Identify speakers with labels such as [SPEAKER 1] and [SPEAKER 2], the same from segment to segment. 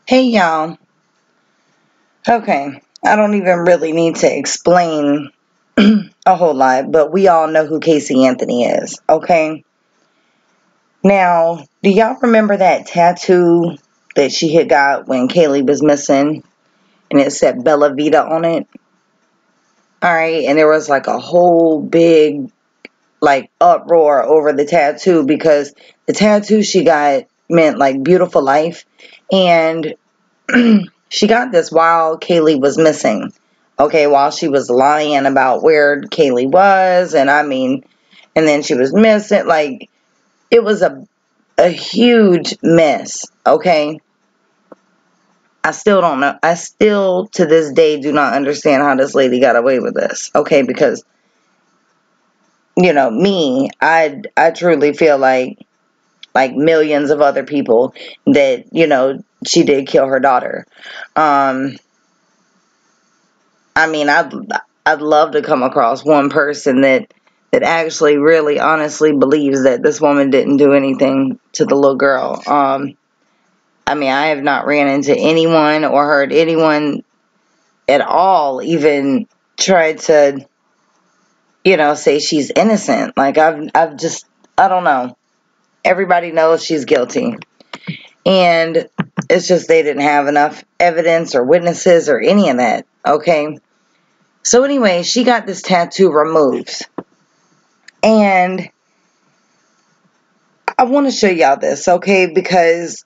[SPEAKER 1] Hey y'all. Okay, I don't even really need to explain a whole lot, but we all know who Casey Anthony is, okay? Now, do y'all remember that tattoo that she had got when Kaylee was missing? And it said Bella Vita on it? Alright, and there was like a whole big like uproar over the tattoo because the tattoo she got meant like beautiful life. And she got this while Kaylee was missing. Okay, while she was lying about where Kaylee was, and then she was missing. Like, it was a huge mess, okay? I still don't know. I still, to this day, do not understand how this lady got away with this, okay? Because, I truly feel like millions of other people that, she did kill her daughter. I'd love to come across one person that actually really honestly believes that this woman didn't do anything to the little girl. I have not ran into anyone or heard anyone at all even try to, say she's innocent. Like, I don't know. Everybody knows she's guilty. And it's just they didn't have enough evidence or witnesses or any of that, okay? So anyway, she got this tattoo removed. And I want to show y'all this, okay? Because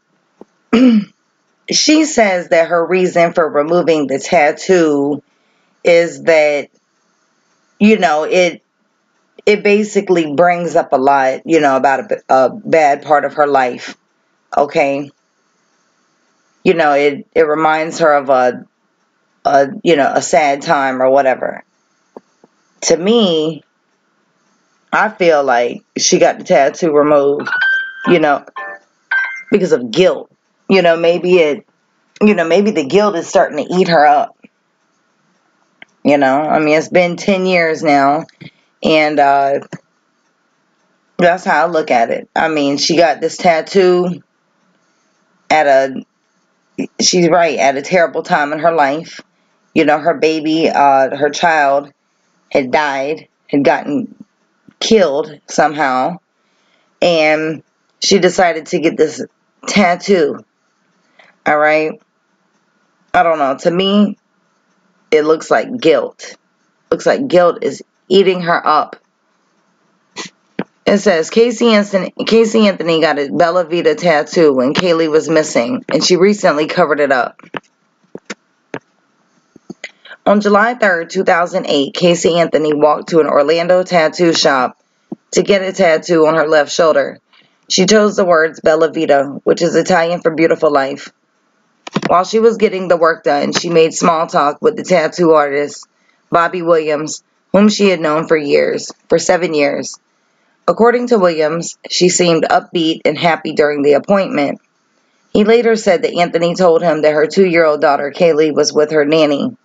[SPEAKER 1] she says that her reason for removing the tattoo is that, it basically brings up a lot, about a bad part of her life, okay? It reminds her of a sad time or whatever. To me, I feel like she got the tattoo removed, you know, because of guilt. Maybe the guilt is starting to eat her up. It's been 10 years now, and that's how I look at it. She got this tattoo at she's right, at a terrible time in her life. Her baby, her child had died, had gotten killed somehow, and she decided to get this tattoo. All right. I don't know. To me, it looks like guilt. Looks like guilt is eating her up. It says Casey Anthony got a Bella Vita tattoo when Kaylee was missing, and she recently covered it up. On July 3rd, 2008, Casey Anthony walked to an Orlando tattoo shop to get a tattoo on her left shoulder. She chose the words Bella Vita, which is Italian for beautiful life. While she was getting the work done, she made small talk with the tattoo artist, Bobby Williams, whom she had known for 7 years. According to Williams, she seemed upbeat and happy during the appointment. He later said that Anthony told him that her 2-year-old daughter, Kaylee, was with her nanny.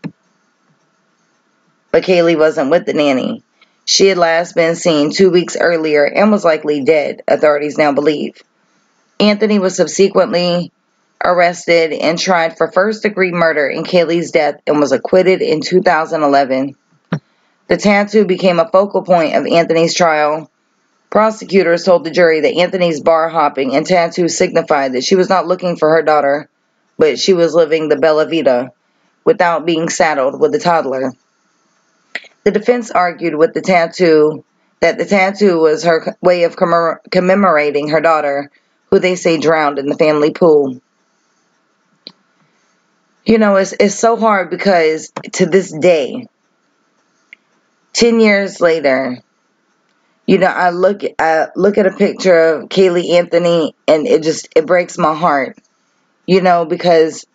[SPEAKER 1] But Kaylee wasn't with the nanny. She had last been seen 2 weeks earlier and was likely dead, authorities now believe. Anthony was subsequently arrested and tried for first-degree murder in Kaylee's death and was acquitted in 2011. The tattoo became a focal point of Anthony's trial. Prosecutors told the jury that Anthony's bar hopping and tattoo signified that she was not looking for her daughter, but she was living the Bella Vita without being saddled with a toddler. The defense argued with the tattoo that the tattoo was her way of commemorating her daughter, who they say drowned in the family pool. It's so hard because to this day, 10 years later, I look at a picture of Kaylee Anthony and it breaks my heart, because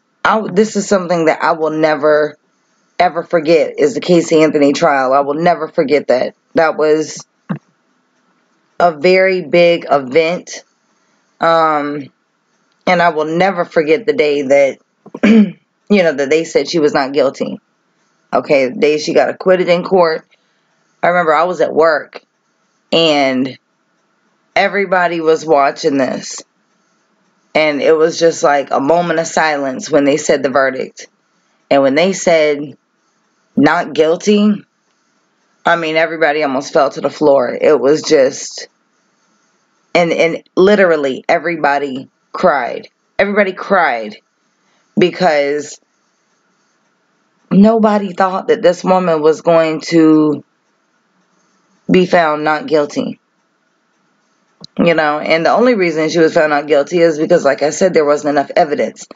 [SPEAKER 1] this is something that I will never, ever forget is the Casey Anthony trial. I will never forget that. That was a very big event. And I will never forget the day that, that they said she was not guilty. Okay, the day she got acquitted in court. I remember I was at work and everybody was watching this. And it was just like a moment of silence when they said the verdict. And when they said not guilty, I mean, everybody almost fell to the floor. It was just, and literally everybody cried. Everybody cried because nobody thought that this woman was going to be found not guilty. You know, and the only reason she was found not guilty is because, like I said, there wasn't enough evidence.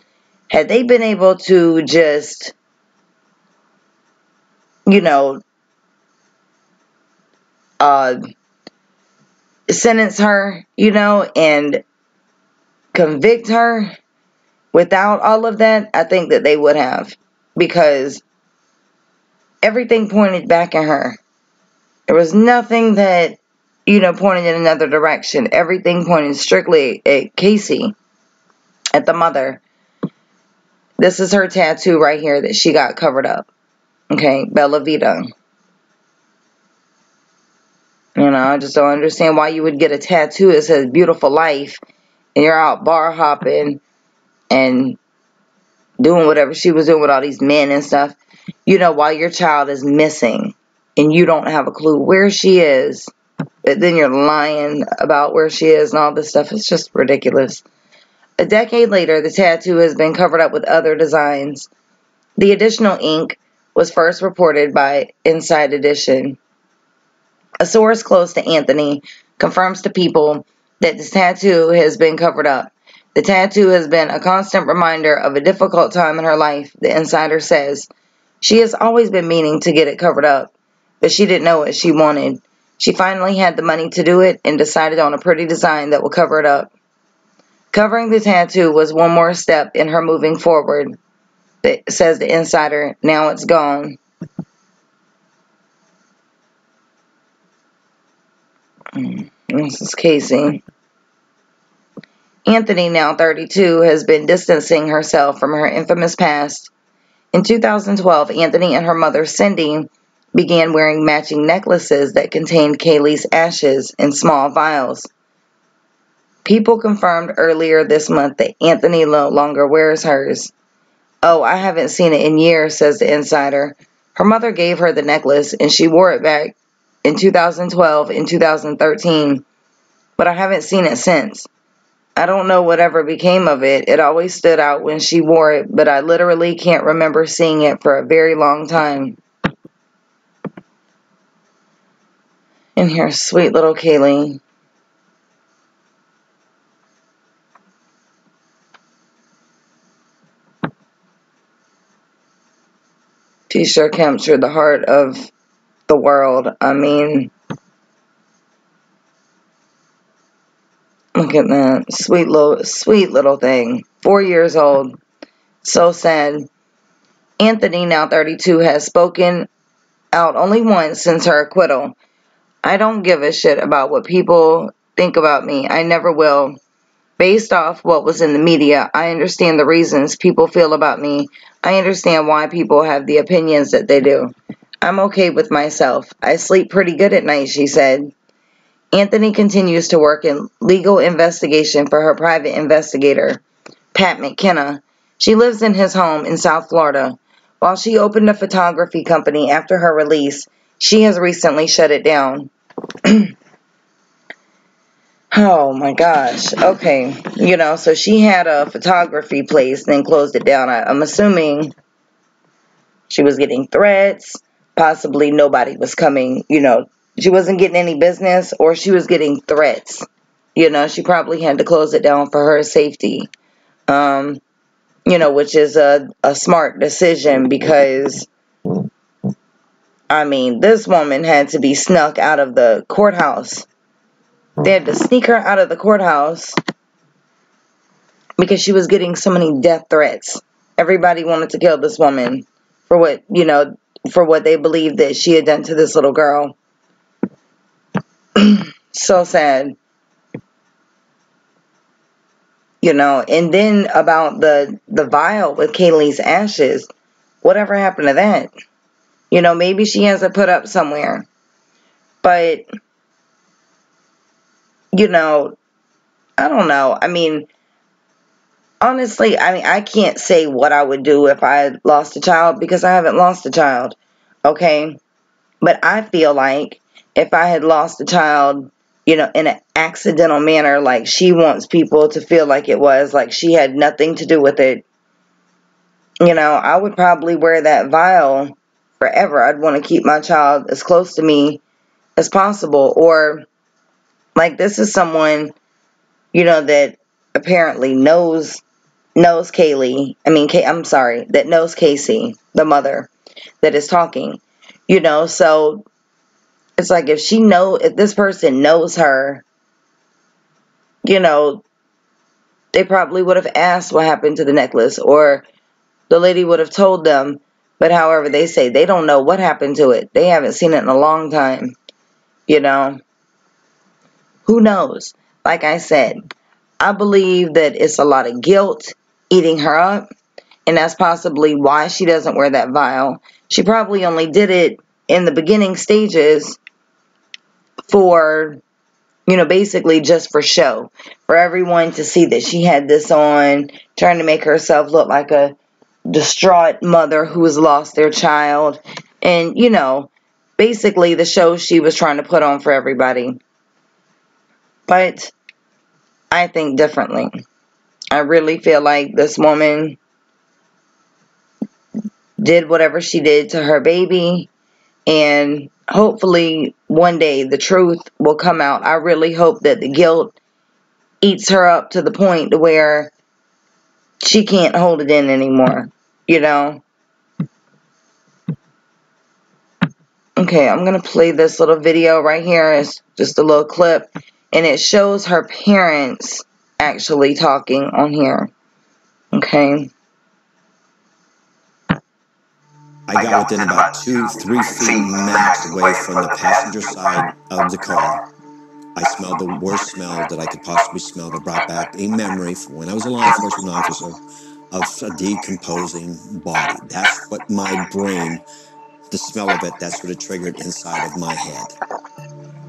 [SPEAKER 1] Had they been able to just, you know, sentence her, you know, and convict her without all of that, I think that they would have. Because everything pointed back at her. There was nothing that, you know, pointed in another direction. Everything pointed strictly at Casey, at the mother. This is her tattoo right here that she got covered up. Okay, Bella Vita. You know, I just don't understand why you would get a tattoo that says beautiful life and you're out bar hopping and doing whatever she was doing with all these men and stuff, you know, while your child is missing and you don't have a clue where she is, but then you're lying about where she is and all this stuff. It's just ridiculous. A decade later, the tattoo has been covered up with other designs. The additional ink was first reported by Inside Edition. A source close to Anthony confirms to People that the tattoo has been covered up. The tattoo has been a constant reminder of a difficult time in her life, the insider says. She has always been meaning to get it covered up, but she didn't know what she wanted. She finally had the money to do it and decided on a pretty design that will cover it up. Covering the tattoo was one more step in her moving forward, says the insider. Now it's gone. This is Casey. Anthony, now 32, has been distancing herself from her infamous past. In 2012, Anthony and her mother, Cindy, began wearing matching necklaces that contained Kaylee's ashes in small vials. People confirmed earlier this month that Anthony no longer wears hers. Oh, I haven't seen it in years, says the insider. Her mother gave her the necklace, and she wore it back in 2012 and 2013, but I haven't seen it since. I don't know whatever became of it. It always stood out when she wore it, but I literally can't remember seeing it for a very long time. And here's sweet little Kaylee. She sure captured the heart of the world. I mean, look at that. Sweet little thing. 4 years old. So sad. Anthony, now 32, has spoken out only once since her acquittal. I don't give a shit about what people think about me. I never will. Based off what was in the media, I understand the reasons people feel about me. I understand why people have the opinions that they do. I'm okay with myself. I sleep pretty good at night, she said. Anthony continues to work in legal investigation for her private investigator, Pat McKenna. She lives in his home in South Florida. While she opened a photography company after her release, she has recently shut it down. Oh my gosh. Okay. You know, so she had a photography place, then closed it down. I'm assuming she was getting threats. Possibly nobody was coming, you know, she wasn't getting any business, or she was getting threats. You know, she probably had to close it down for her safety. You know, which is a smart decision because, I mean, this woman had to be snuck out of the courthouse. They had to sneak her out of the courthouse because she was getting so many death threats. Everybody wanted to kill this woman for what, you know, for what they believed that she had done to this little girl. So sad. You know, and then about the vial with Kaylee's ashes. Whatever happened to that? You know, maybe she has it put up somewhere. But, you know, I don't know. I mean, honestly, I mean, I can't say what I would do if I had lost a child because I haven't lost a child, okay? But I feel like if I had lost a child, you know, in an accidental manner, like she wants people to feel like it was, like she had nothing to do with it, you know, I would probably wear that vial forever. I'd want to keep my child as close to me as possible. Or, like, this is someone, you know, that apparently knows Kaylee. I mean, I'm sorry, that knows Casey, the mother that is talking. You know, so it's like if this person knows her, you know, they probably would have asked what happened to the necklace, or the lady would have told them. But however, they say they don't know what happened to it. They haven't seen it in a long time. You know, who knows? Like I said, I believe that it's a lot of guilt eating her up, and that's possibly why she doesn't wear that vial. She probably only did it in the beginning stages for, you know, basically just for show, for everyone to see that she had this on, trying to make herself look like a distraught mother who has lost their child, and, you know, basically the show she was trying to put on for everybody. But I think differently. I really feel like this woman did whatever she did to her baby, and hopefully one day the truth will come out. I really hope that the guilt eats her up to the point to where she can't hold it in anymore, you know. Okay, I'm going to play this little video right here. It's just a little clip, and it shows her parents actually talking on here. Okay.
[SPEAKER 2] I got within about 2-3 feet max away from the passenger side of the car. I smelled the worst smell that I could possibly smell that brought back a memory from when I was a law enforcement officer of a decomposing body. That's what my brain, the smell of it, that's what it triggered inside of my head.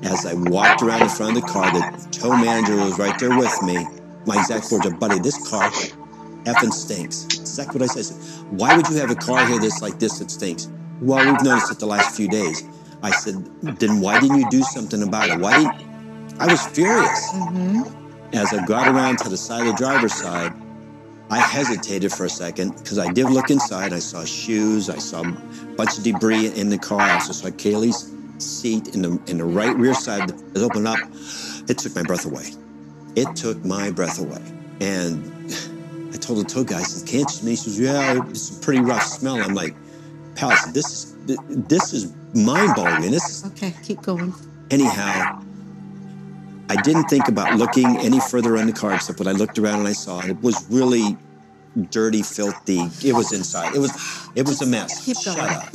[SPEAKER 2] As I walked around the front of the car, the tow manager was right there with me. My exact words are, buddy, this car effing stinks. That's exactly what I said. Why would you have a car here that's like this that stinks? Well, we've noticed it the last few days. I said, then why didn't you do something about it? I was furious. As I got around to the side of the driver's side, I hesitated for a second because I did look inside. I saw shoes. I saw a bunch of debris in the car. I also saw Kaylee's seat in the right rear side that opened up. It took my breath away. It took my breath away. And I told the tow guy, I said, can't you? And he says, yeah, it's a pretty rough smell. I'm like, pal, I said, this is mind-boggling.
[SPEAKER 3] Okay, keep going.
[SPEAKER 2] Anyhow, I didn't think about looking any further in the car except when I looked around and I saw it. It was really dirty, filthy. It was inside. It was a mess.
[SPEAKER 3] Keep going.
[SPEAKER 2] Shut up.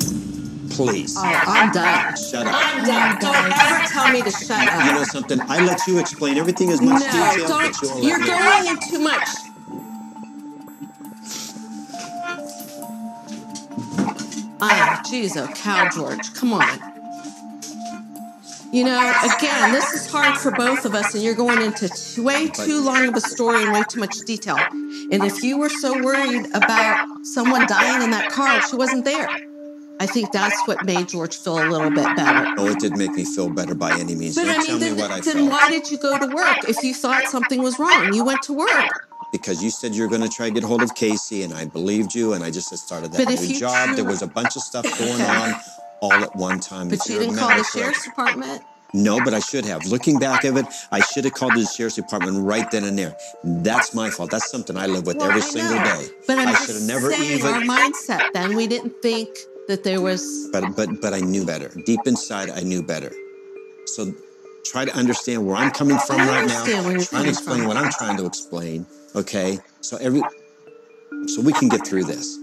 [SPEAKER 2] Please.
[SPEAKER 3] Oh, I'm done.
[SPEAKER 2] Shut up.
[SPEAKER 3] I'm done. Don't ever tell me to shut up.
[SPEAKER 2] You know something? I let you explain everything as much detail.
[SPEAKER 3] No, don't. You're going in too much. Geez, oh, cow, George. Come on. You know, again, this is hard for both of us, and you're going into way too long of a story and way too much detail. And if you were so worried about someone dying in that car, she wasn't there. I think that's what made George feel a little bit better.
[SPEAKER 2] Oh, it did make me feel better by any means.
[SPEAKER 3] But
[SPEAKER 2] Don't tell me what I felt.
[SPEAKER 3] Then why did you go to work if you thought something was wrong? You went to work.
[SPEAKER 2] Because you said you were going to try to get hold of Casey, and I believed you, and I just had started that new job. There was a bunch of stuff going on all at one time.
[SPEAKER 3] But you didn't call the sheriff's department?
[SPEAKER 2] No, but I should have. Looking back of it, I should have called the sheriff's department right then and there. That's my fault. That's something I live with every single day.
[SPEAKER 3] But
[SPEAKER 2] I should have never even.
[SPEAKER 3] Our mindset then, we didn't think that there was.
[SPEAKER 2] But I knew better. Deep inside, I knew better. So try to understand where I'm coming from right now. Trying to explain what I'm trying to explain. Okay, so we can get through this.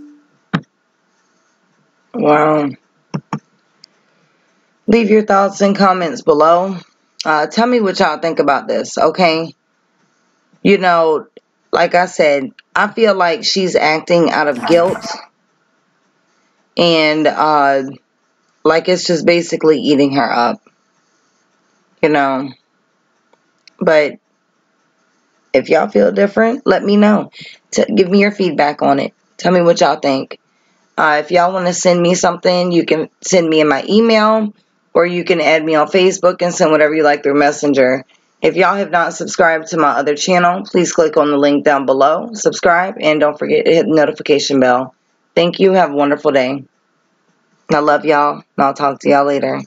[SPEAKER 1] Wow. Leave your thoughts and comments below. Tell me what y'all think about this, okay? You know, like I said, I feel like she's acting out of guilt. And, like it's just basically eating her up. You know? But If y'all feel different, let me know. Give me your feedback on it. Tell me what y'all think. If y'all want to send me something, you can send me in my email, or you can add me on Facebook and send whatever you like through Messenger. If y'all have not subscribed to my other channel, please click on the link down below, subscribe, and don't forget to hit the notification bell. Thank you. Have a wonderful day. I love y'all, and I'll talk to y'all later.